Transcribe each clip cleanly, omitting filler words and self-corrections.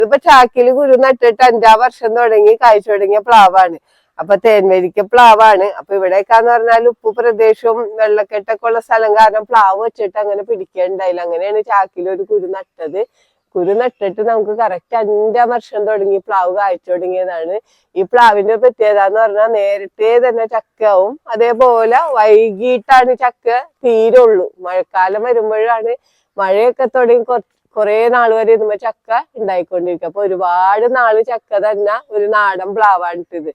ഇതിപ്പോ ചാക്കില് കുരു നട്ടിട്ട് 5-ാം വർഷം തുടങ്ങി കായ്ച്ചു തുടങ്ങിയ പ്ലാവാണ്. അപ്പൊ തേൻവരിക്ക പ്ലാവാണ്. അപ്പൊ ഇവിടേക്കാന്ന് പറഞ്ഞാൽ ഉപ്പ് പ്രദേശവും വെള്ളക്കെട്ടൊക്കെ ഉള്ള സ്ഥലം കാരണം പ്ലാവ് വെച്ചിട്ട് അങ്ങനെ പിടിക്കണ്ടായില്ല. അങ്ങനെയാണ് ചാക്കിൽ ഒരു കുരു നട്ടത്. കുരു നട്ടിട്ട് നമുക്ക് കറക്റ്റ് 5-ാം വർഷം തുടങ്ങി പ്ലാവ് കായ്ച്ചു തുടങ്ങിയതാണ്. ഈ പ്ലാവിന്റെ പ്രത്യേകത എന്ന് പറഞ്ഞാൽ നേരത്തെ തന്നെ ചക്കയാവും, അതേപോലെ വൈകിട്ടാണ് ചക്ക തീരുള്ളൂ. മഴക്കാലം വരുമ്പോഴാണ് മഴയൊക്കെ തുടങ്ങി കുറെ നാൾ വരെ ഇതുമ്പോ ചക്ക ഉണ്ടായിക്കൊണ്ടിരിക്കും. അപ്പൊ ഒരുപാട് നാള് ചക്ക തന്നെ ഒരു നാടൻ പ്ലാവാണിത്.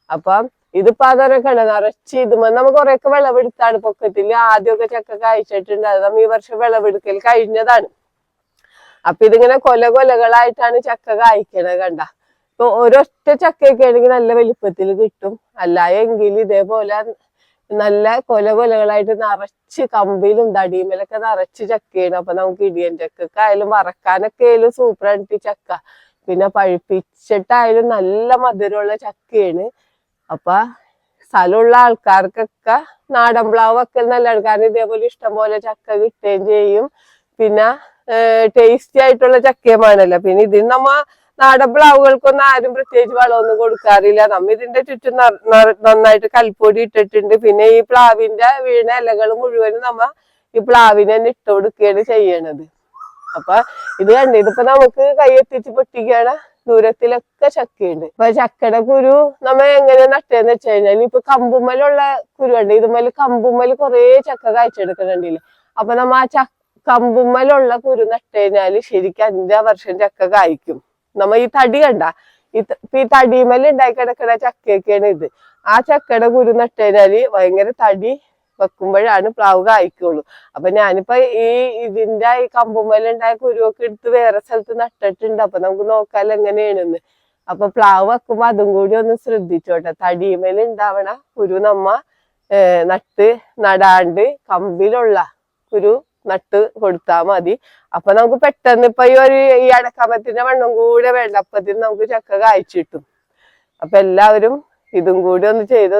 അപ്പം ഇതിപ്പോ അതൊക്കെ നിറച്ച് ഇതുമ്പോ നമുക്ക് കുറെയൊക്കെ വിളവെടുത്താണ് പൊക്കത്തില് ആദ്യമൊക്കെ ചക്ക കായ്ച്ചിട്ടുണ്ട്. അത് നമ്മ ഈ വർഷം വിളവെടുക്കൽ കഴിഞ്ഞതാണ്. അപ്പൊ ഇതിങ്ങനെ കൊലകളായിട്ടാണ് ചക്ക കായ്ക്കണത്. കണ്ട ഇപ്പൊ ഒരൊറ്റ ചക്കയൊക്കെ ആണെങ്കിൽ നല്ല വലിപ്പത്തിൽ കിട്ടും. അല്ല എങ്കിൽ ഇതേപോലെ നല്ല കൊലകളായിട്ട് നിറച്ച് കമ്പിലും തടിയുമലൊക്കെ നിറച്ച് ചക്കയാണ്. അപ്പൊ നമുക്ക് ഇടിയൻ ചക്കൊക്കെ ആയാലും വറക്കാനൊക്കെ ആയാലും സൂപ്പറായിട്ട് ചക്ക, പിന്നെ പഴുപ്പിച്ചിട്ടായാലും നല്ല മധുരമുള്ള ചക്കയാണ്. അപ്പൊ സ്ഥലമുള്ള ആൾക്കാർക്കൊക്കെ നാടൻ പ്ലാവ് വെക്കൽ നല്ലതാണ്. കാരണം ഇതേപോലെ ഇഷ്ടംപോലെ ചക്ക കിട്ടുകയും ചെയ്യും. പിന്നെ ടേസ്റ്റി ആയിട്ടുള്ള ചക്കയുമാണല്ലോ. പിന്നെ ഇതിന് നമ്മ നാടൻ പ്ലാവുകൾക്കൊന്നും ആരും പ്രത്യേകിച്ച് വളമൊന്നും കൊടുക്കാറില്ല. നമ്മ ഇതിന്റെ ചുറ്റും നന്നായിട്ട് കൽപ്പൊടി ഇട്ടിട്ടുണ്ട്. പിന്നെ ഈ പ്ലാവിന്റെ വീണ ഇലകൾ മുഴുവനും നമ്മ ഈ പ്ലാവിനെ തന്നെ ഇട്ട് കൊടുക്കുകയാണ് ചെയ്യണത്. അപ്പൊ ഇത് കണ്ട് ഇതിപ്പോ നമുക്ക് കൈയെത്തിച്ച് പൊട്ടിക്കുകയാണ്. ദൂരത്തിലൊക്കെ ചക്കയുണ്ട്. അപ്പൊ ചക്കയുടെ കുരു നമ്മ എങ്ങനെ നട്ടേന്ന് വെച്ച് കഴിഞ്ഞാൽ ഇപ്പൊ കമ്പുമ്മലുള്ള കുരു ഉണ്ട്. ഇതുമ്മല് കമ്പുമ്മല് കുറെ ചക്ക കായ്ച്ചെടുക്കുന്നുണ്ടല്ലേ. അപ്പൊ നമ്മ ആ കമ്പുമ്മലുള്ള കുരു നട്ട് കഴിഞ്ഞാല് ശരിക്കും 5-ാം വർഷം ചക്ക കായ്ക്കും. നമ്മ ഈ തടി കണ്ട ഈ തടിമേല് ഉണ്ടായി കിടക്കുന്ന ചക്കയൊക്കെയാണ് ഇത്. ആ ചക്കയുടെ കുരു നട്ട് കഴിഞ്ഞാല് ഭയങ്കര തടി വെക്കുമ്പോഴാണ് പ്ലാവ് കായ്ക്കുള്ളൂ. അപ്പൊ ഞാനിപ്പോ ഇതിന്റെ ഈ കമ്പുമ്മലുണ്ടായ കുരുവൊക്കെ എടുത്ത് വേറെ സ്ഥലത്ത് നട്ടിട്ടുണ്ട്. അപ്പൊ നമുക്ക് നോക്കാൽ എങ്ങനെയാണെന്ന്. അപ്പൊ പ്ലാവ് വെക്കുമ്പോ അതും കൂടി ഒന്ന് ശ്രദ്ധിച്ചോട്ടെ. തടിമേൽ ഉണ്ടാവണ കുരു നമ്മ നടാണ്ട് കമ്പിലുള്ള കുരു നട്ട് കൊടുത്താൽ മതി. അപ്പൊ നമുക്ക് പെട്ടെന്ന് ഇപ്പൊ ഈ അടക്കാമത്തിന്റെ മണ്ണും കൂടെ വേണ്ട, അപ്പത്തിന് നമുക്ക് ചക്ക കായ്ച്ചിട്ടും. അപ്പൊ എല്ലാവരും ഇതും കൂടി ഒന്ന് ചെയ്ത്